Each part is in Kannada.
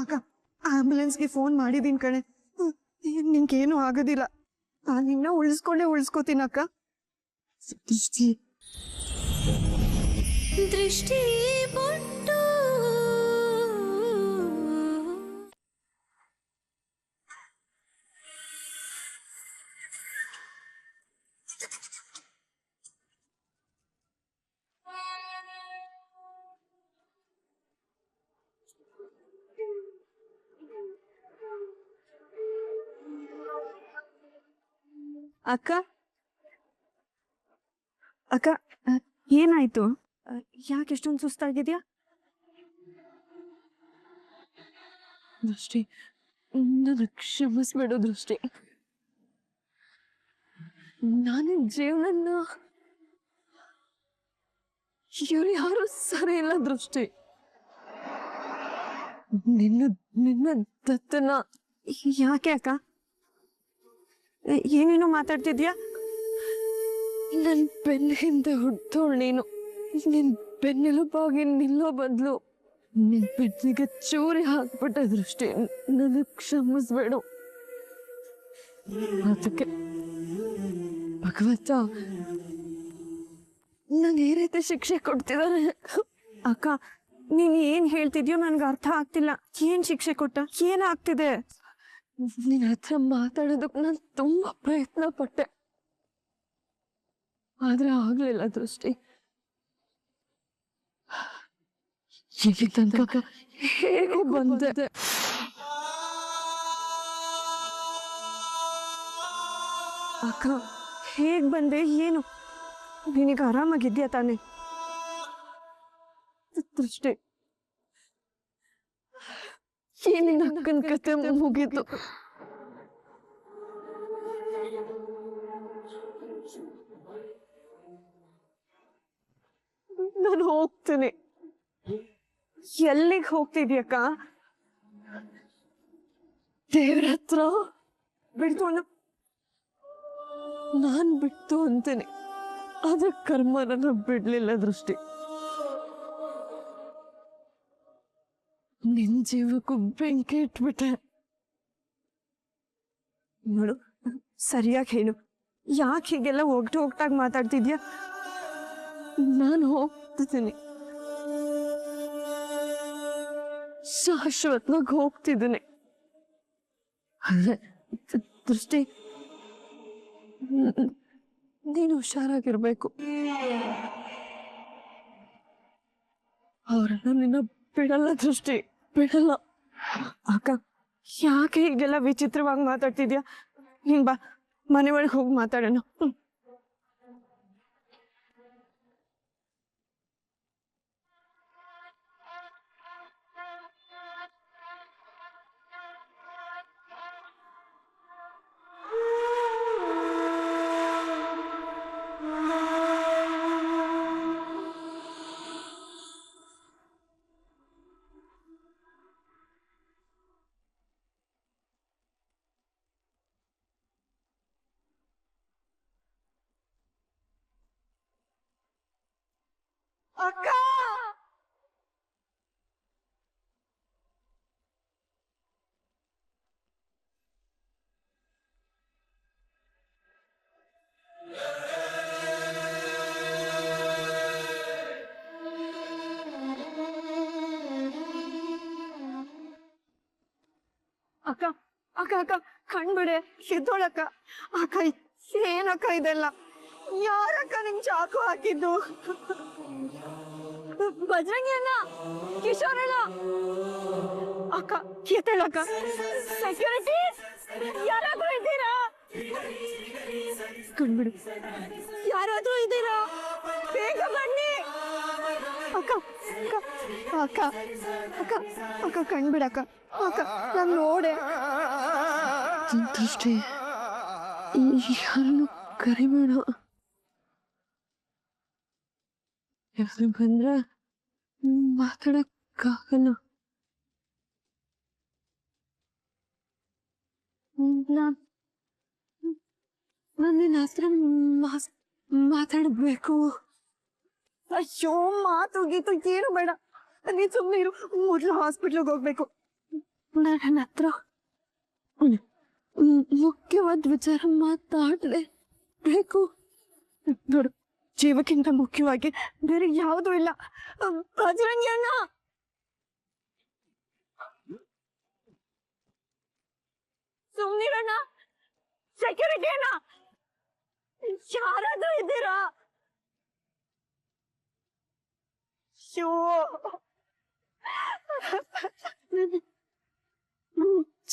ಅಕ್ಕ ಆಂಬುಲೆನ್ಸ್ಗೆ ಫೋನ್ ಮಾಡಿದೀನಿ ಕಣೆ. ನಿಂಗೇನು ಆಗೋದಿಲ್ಲ. ನಾನು ನಿನ್ನ ಉಳಿಸ್ಕೋತೀನಿ ಅಕ್ಕ. ದೃಷ್ಟಿ ದೃಷ್ಟಿ ಬೊಟ್ಟು ಅಕ್ಕ ಅಕ್ಕ ಏನಾಯ್ತು? ಯಾಕೆ ಎಷ್ಟೊಂದು ಸುಸ್ತಾಗಿದ್ಯಾ? ದೃಷ್ಟಿ, ನನ್ನ ಕ್ಷಮಿಸ್ಬಿಡು ದೃಷ್ಟಿ. ನಾನು ಜೀವನನ್ನ ಇವ್ರು ಯಾರು ಸರಿ ಇಲ್ಲ ದೃಷ್ಟಿ. ನಿನ್ನ ದತ್ತನ ಯಾಕೆ ಅಕ್ಕ? ಏನೇನೋ ಮಾತಾಡ್ತಿದ್ಯಾ? ನನ್ ಬೆನ್ನ ಹಿಂದೆ ಹುಟ್ಟೋಳು ನೀನು. ನಿನ್ ಬೆನ್ನೆಲುಬಾಗಿ ನಿಲ್ಲೋ ಬದಲು ನಿನ್ ಬೆನ್ನಿಗೆ ಚೂರಿ ಹಾಕ್ಬಿಟ್ಟೆ ದೃಷ್ಟಿ. ನನ್ನ ಕ್ಷಮಿಸ್ಬೇಡು. ಅದಕ್ಕೆ ಭಗವಂತ ನಾನು ಈ ರೀತಿ ಶಿಕ್ಷೆ ಕೊಡ್ತಿದ್ದಾನೆ. ಅಕ್ಕ, ನೀನ್ ಏನ್ ಹೇಳ್ತಿದ್ಯೋ ನನ್ಗೆ ಅರ್ಥ ಆಗ್ತಿಲ್ಲ. ಏನ್ ಶಿಕ್ಷೆ ಕೊಟ್ಟ? ಏನಾಗ್ತಿದೆ? ನಿನ್ನ ಹತ್ರ ಮಾತಾಡೋದಕ್ಕೆ ನಾನು ತುಂಬಾ ಪ್ರಯತ್ನ ಪಟ್ಟೆ, ಆದ್ರೆ ಆಗ್ಲಿಲ್ಲ ದೃಷ್ಟಿ. ಇಲ್ಲಿ ತನಕ ಹೇಗೂ ಬಂದೆ. ಅಕ್ಕ, ಹೇಗ್ ಬಂದೆ? ಏನು ನಿನಗೆ ಆರಾಮಾಗಿದ್ಯಾ ತಾನೆ? ದೃಷ್ಟಿ, ಏನಿನ ಅಕ್ಕನ ಕತೆ ಮುಗೀತು. ನಾನು ಹೋಗ್ತೀನಿ. ಎಲ್ಲಿಗೆ ಹೋಗ್ತಿದ್ಯಕ್ಕ? ದೇವ್ರ ಹತ್ರ ಬಿಡ್ತು ನಾನ್ ಬಿಡ್ತು ಅಂತೀನಿ, ಆದ್ರೆ ಕರ್ಮ ನನ್ನ ಬಿಡ್ಲಿಲ್ಲ ದೃಷ್ಟಿ. ನಿನ್ ಜೀವಕ್ಕೂ ಬೆಂಕಿ ಇಟ್ಬಿಟ್ಟೆ. ನೋಡು, ಸರಿಯಾಗಿ ಹೇಳು, ಯಾಕೆ ಹೀಗೆಲ್ಲ ಹೋಗ್ತಾಗ ಮಾತಾಡ್ತಿದ್ಯಾ? ನಾನು ಹೋಗ್ತಿದ್ದೀನಿ, ಶಾಶ್ವತವಾಗಿ ಹೋಗ್ತಿದ್ದೀನಿ. ದೃಷ್ಟಿ, ನೀನು ಹುಷಾರಾಗಿರ್ಬೇಕು. ಅವರನ್ನ ನಿನ್ನ ಬಿಡಲ್ಲ ದೃಷ್ಟಿ, ಬಿಡಲ್ಲ. ಅಕ್ಕ, ಯಾಕೆ ಹೀಗೆಲ್ಲ ವಿಚಿತ್ರವಾಗಿ ಮಾತಾಡ್ತಿದ್ಯಾ? ನೀನ್ ಬಾ, ಮನೆ ಒಳಗೆ ಹೋಗಿ ಮಾತಾಡೋಣ. ಅಕ್ಕ, ಅಕ್ಕ ಅಕ್ಕ ಅಕ್ಕ ಕಣ್ಬಿಡೆ, ಎದ್ದೋಳಕ್ಕ. ಅಕ್ಕ, ಏನಕ್ಕ ಇದೆಲ್ಲ? ಯಾರಕ್ಕ ನಿಂಗೆ ಚಾಕು ಹಾಕಿದ್ದು? ಬಜರಂಗಿ ಅಣ್ಣ, ಕಿಶೋರ್ ಅಣ್ಣ. ಅಕ್ಕ, ಎದ್ದೇಳಕ್ಕ. ಸೆಕ್ಯೂರಿಟಿ, ಯಾರಾದ್ರೂ ಇದ್ದೀರಾ? ಕಣ್ಬಿಡು, ಯಾರಾದ್ರೂ ಇದ್ದೀರಾ? ಬೇಗ ಬನ್ನಿ. ಅಕ್ಕ ಅಕ್ಕ ಅಕ್ಕ ಅಕ್ಕ ಕಣ್ಬಿಡಕ್ಕ. ಅಕ್ಕ, ನಾನು ನೋಡೆ. ದೃಷ್ಟಿ, ಯಾರನ್ನು ಕರಿಬೇಡ. ಯಾರು ಬಂದ್ರೆ ಮಾತಾಡಕ್ಕಾಗಲ್ಲ. ನಾನು ನಿನ್ನ ಹತ್ರ ಮಾತಾಡಬೇಕು. ಅಯ್ಯೋ, ಮಾತು ಗೀತು ಏನು ಬೇಡ, ನೀನ್ ಸುಮ್ಮನೆ ಇರು. ಮೊದಲು ಹಾಸ್ಪಿಟ್ಲಿಗೆ ಹೋಗ್ಬೇಕು. ನನ್ನ ಹತ್ರ ಮುಖ್ಯವಾದ ವಿಚಾರ ಮಾತಾಡಲೇಬೇಕು. ನೋಡು, ಜೀವಕ್ಕಿಂತ ಮುಖ್ಯವಾಗಿ ಬೇರೆ ಯಾವುದೂ ಇಲ್ಲ. ಬಜರಂಗಿ ಅಣ್ಣ, ಸುಮ್ನಿರಣ್ಣ. ಸೆಕ್ಯೂರಿಟಿ ಅಣ್ಣ, ಯಾರಾದ್ರೂ ಇದ್ದೀರಾ? ಶೋ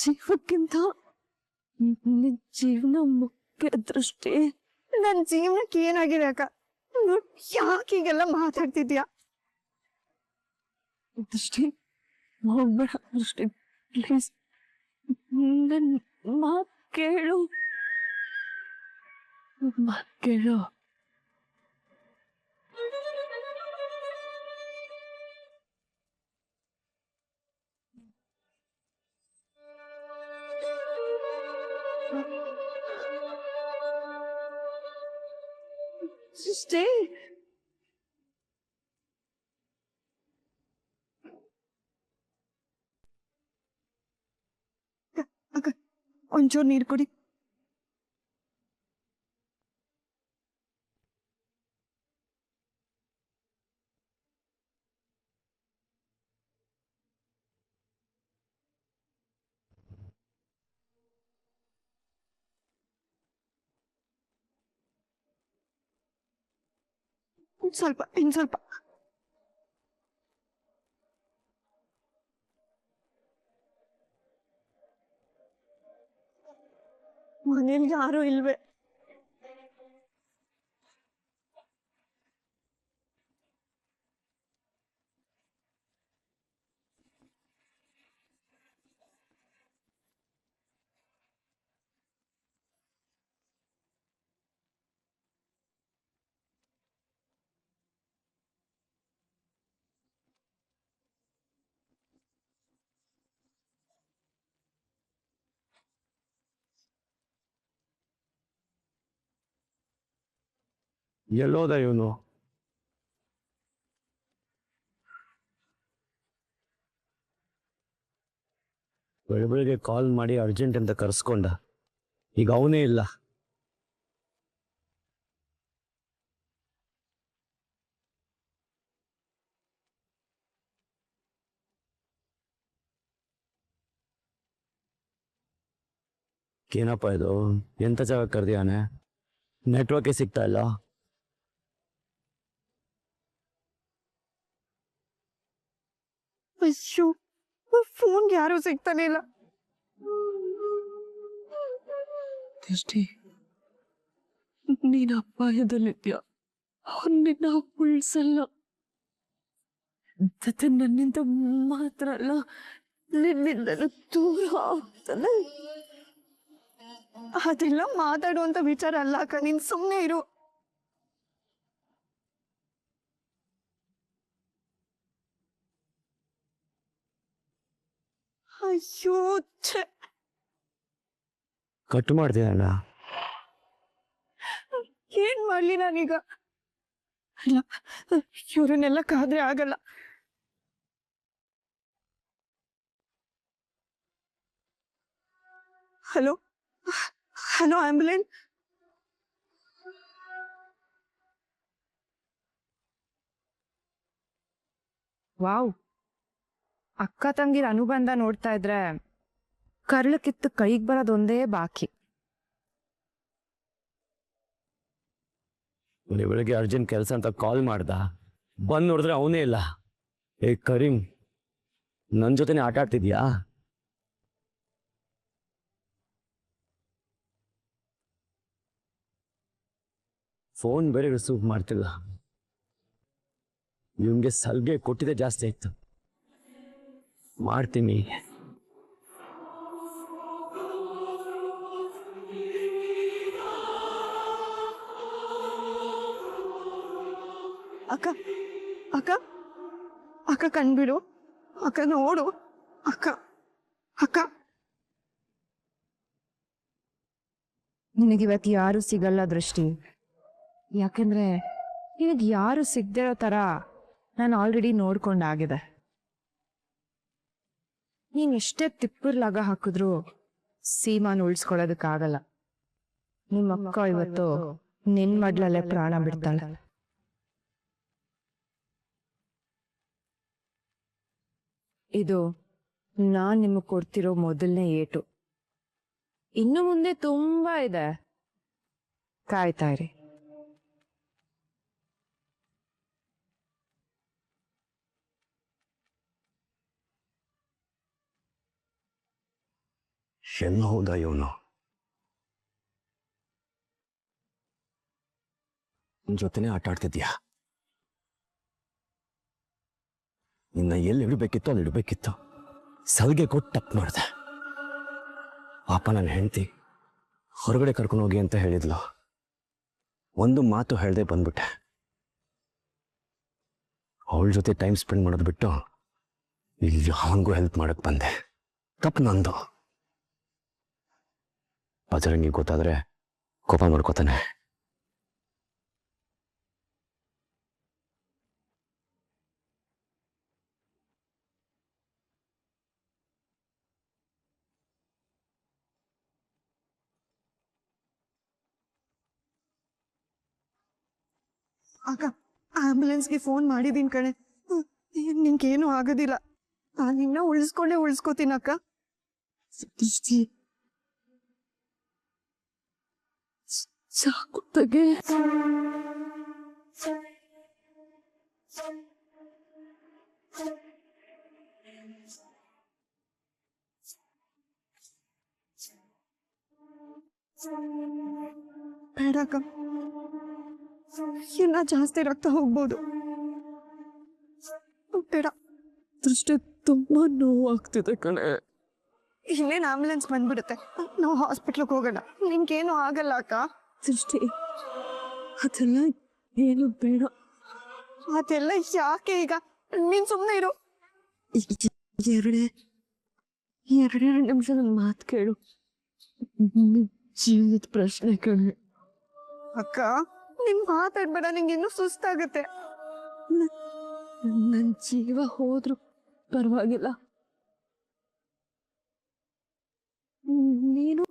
ಜೀವಕ್ಕಿಂತ ನಿನ್ ಜೀವನ ಮುಖ್ಯ ದೃಷ್ಟಿ. ನನ್ ಜೀವನಕ್ಕೆ ಏನಾಗಿದೆ ಅಕ್ಕ? ಯಾಕೆ ಹೀಗೆಲ್ಲ ಮಾತಾಡ್ತಿದ್ಯಾ? ದೃಷ್ಟಿ, ಹೋಗ್ಬೇಡ ದೃಷ್ಟಿ, ಪ್ಲೀಸ್. ನನ್ ಮಾತ್ ಕೇಳು, ಮಾತ್ ಕೇಳು. Stay. ಅಕ್ಕ, ಒಂಚೂರು ನೀರು ಕೊಡಿ. ಸ್ವಲ್ಪ, ಇನ್ ಸ್ವಲ್ಪ. ಮನೇಲಿ ಯಾರು ಇಲ್ವೇ? ಎಲ್ಲೋದ ಇವನು? ಬೆಳಬೆಳಿಗ್ಗೆ ಕಾಲ್ ಮಾಡಿ ಅರ್ಜೆಂಟ್ ಅಂತ ಕರೆಸ್ಕೊಂಡ, ಈಗ ಅವನೇ ಇಲ್ಲ. ಏನಪ್ಪ ಇದು? ಎಂತ ಜಾಗ ಕರೆದಿಯಾನೆ? ನೆಟ್ವರ್ಕೇ ಸಿಗ್ತಾ ಇಲ್ಲ. ಅಯ್ಯೋ, ಫೋನ್ಗೆ ಯಾರು ಸಿಗ್ತಾನೆ ಇಲ್ಲ. ದೃಷ್ಟಿ, ನೀನ್ ಅಪಾಯದಲ್ಲಿದ್ಯಾ? ಅವನ್ ನಿನ್ನ ಉಳಿಸಲ್ಲ. ನನ್ನಿಂದ ಮಾತ್ರ ಅಲ್ಲ, ನಿನ್ನಿಂದಲೂ ದೂರ ಆಗ್ತಾನೆ. ಅದೆಲ್ಲ ಮಾತಾಡುವಂತ ವಿಚಾರ ಅಲ್ಲ ಅಕ್ಕ, ನೀನ್ ಸುಮ್ಮನೆ ಇರು. ಅಯ್ಯೋ, ಕಟ್ ಮಾಡ್ತೀನಲ್ಲ. ಏನ್ ಮಾಡ್ಲಿ ನಾನೀಗ? ಇಲ್ಲ, ಇವ್ರನ್ನೆಲ್ಲ ಕಾದ್ರೆ ಆಗಲ್ಲ. Hello hello, ambulance. ವಾವ್, ಅಕ್ಕ ತಂಗಿರ ಅನುಬಂಧ ನೋಡ್ತಾ ಇದ್ರೆ ಕರ್ಳು ಕಿತ್ತು ಕೈಗೆ ಬರೋದೊಂದೇ ಬಾಕಿ. ಬೆಳಿಗ್ಗೆ ಅರ್ಜೆಂಟ್ ಕೆಲಸ ಅಂತ ಕಾಲ್ ಮಾಡ್ದ, ಬಂದು ನೋಡಿದ್ರೆ ಅವನೇ ಇಲ್ಲ. ಏ ಕರೀಂ, ನನ್ನ ಜೊತೆನೆ ಆಟ ಆಡ್ತಿದ್ಯಾ? ಫೋನ್ ಬೇರೆ ರಿಸೀವ್ ಮಾಡ್ತಿಲ್ಲ. ಇವನ್ಗೆ ಸಲ್ಗೆ ಕೊಟ್ಟಿದೆ ಜಾಸ್ತಿ ಆಯ್ತು. ಮಾಡ್ತೀನಿ. ಅಕ್ಕ ಅಕ್ಕ ಅಕ್ಕ ಕಣ್ಬಿಡು. ಅಕ್ಕ ನೋಡು. ಅಕ್ಕ ಅಕ್ಕ, ನಿನಗಿವತ್ತು ಯಾರು ಸಿಗಲ್ಲ ದೃಷ್ಟಿ. ಯಾಕೆಂದ್ರೆ ನಿನಗೆ ಯಾರು ಸಿಗದಿರೋ ತರ ನಾನು ಆಲ್ರೆಡಿ ನೋಡ್ಕೊಂಡಾಗಿದೆ. ನೀನ್ ಎಷ್ಟೇ ತಿಪ್ಪರ್ಲಾಗ ಹಾಕಿದ್ರು ಸೀಮಾನ್ ಉಳಿಸ್ಕೊಳ್ಳೋದಕ್ಕಾಗಲ್ಲ. ನಿಮ್ಮ ಅಕ್ಕ ಇವತ್ತು ನಿನ್ ಮಡ್ಲಲ್ಲೇ ಪ್ರಾಣ ಬಿಡ್ತಾಳೆ. ಇದು ನಾನ್ ನಿಮಗ್ ಕೊಡ್ತಿರೋ ಮೊದಲನೇ ಏಟು. ಇನ್ನು ಮುಂದೆ ತುಂಬಾ ಇದೆ, ಕಾಯ್ತಾ ಇರಿ. ಎಲ್ಲ ಹೌದಾ ಇವನು? ನಿನ್ ಜೊತೆನೆ ಆಟ ಆಡ್ತಿದ್ಯಾ? ನಿನ್ನ ಎಲ್ಲಿ ಇಡಬೇಕಿತ್ತು ಅಲ್ಲಿ ಇಡಬೇಕಿತ್ತು, ಸಲಿಗೆ ಕೊಟ್ಟು ತಪ್ಪು ಮಾಡಿದೆ. ಪಾಪ ನನ್ನ ಹೆಂಡತಿ ಹೊರಗಡೆ ಕರ್ಕೊಂಡು ಹೋಗಿ ಅಂತ ಹೇಳಿದ್ಲು, ಒಂದು ಮಾತು ಹೇಳ್ದೆ ಬಂದ್ಬಿಟ್ಟೆ. ಅವಳ ಜೊತೆ ಟೈಮ್ ಸ್ಪೆಂಡ್ ಮಾಡೋದು ಬಿಟ್ಟು ಇಲ್ಲಿ ಅವನಿಗೂ ಹೆಲ್ಪ್ ಮಾಡಕ್ ಬಂದೆ. ತಪ್ಪು ನಂದು. ಬಜರಂಗಿ ಗೊತ್ತಾದ್ರೆ ಕೋಪ ಮಾಡ್ಕೋತಾನೆ. ಅಕ್ಕ, ಆಂಬುಲೆನ್ಸ್ಗೆ ಫೋನ್ ಮಾಡಿದೀನಿ ಕಣೆ. ನಿಂಗೇನು ಆಗೋದಿಲ್ಲ. ನಾನು ನಿನ್ನ ಉಳಿಸ್ಕೋತೀನಿ ಅಕ್ಕ. ಸಾಕು ತಗೆ. ಬೇಡ ಅಕ್ಕ, ಇನ್ನ ಜಾಸ್ತಿ ರಕ್ತ ಹೋಗ್ಬೋದು. ಬೇಡ. ದೃಷ್ಟಿ ತುಂಬಾ ನೋವಾಗ್ತಿದೆ ಕಣೆ. ಇನ್ನೇನು ಆಂಬುಲೆನ್ಸ್ ಬಂದ್ಬಿಡುತ್ತೆ, ನಾವು ಹಾಸ್ಪಿಟ್ಲಿಗೆ ಹೋಗೋಣ. ನಿನ್ಗೇನು ಆಗಲ್ಲ ಅಕ್ಕ. ದೃಷ್ಟಿ, ಅದೆಲ್ಲ ಏನು ಬೇಡ. ಅದೆಲ್ಲ ಯಾಕೆ ಈಗ? ನೀನ್ ಸುಮ್ಮನೆ ಇರು. ಎರಡೇ ನಿಮಿಷ ನನ್ನ ಮಾತು ಕೇಳು. ಜೀವಿತ ಪ್ರಶ್ನೆ ಕಣೆ. ಅಕ್ಕ, ನಿನ್ ಮಾತಾಡ್ಬೇಡ, ನಿಂಗೆ ಇನ್ನೂ ಸುಸ್ತಾಗುತ್ತೆ. ನನ್ನ ಜೀವ ಹೋದ್ರು ಪರವಾಗಿಲ್ಲ. ನೀನು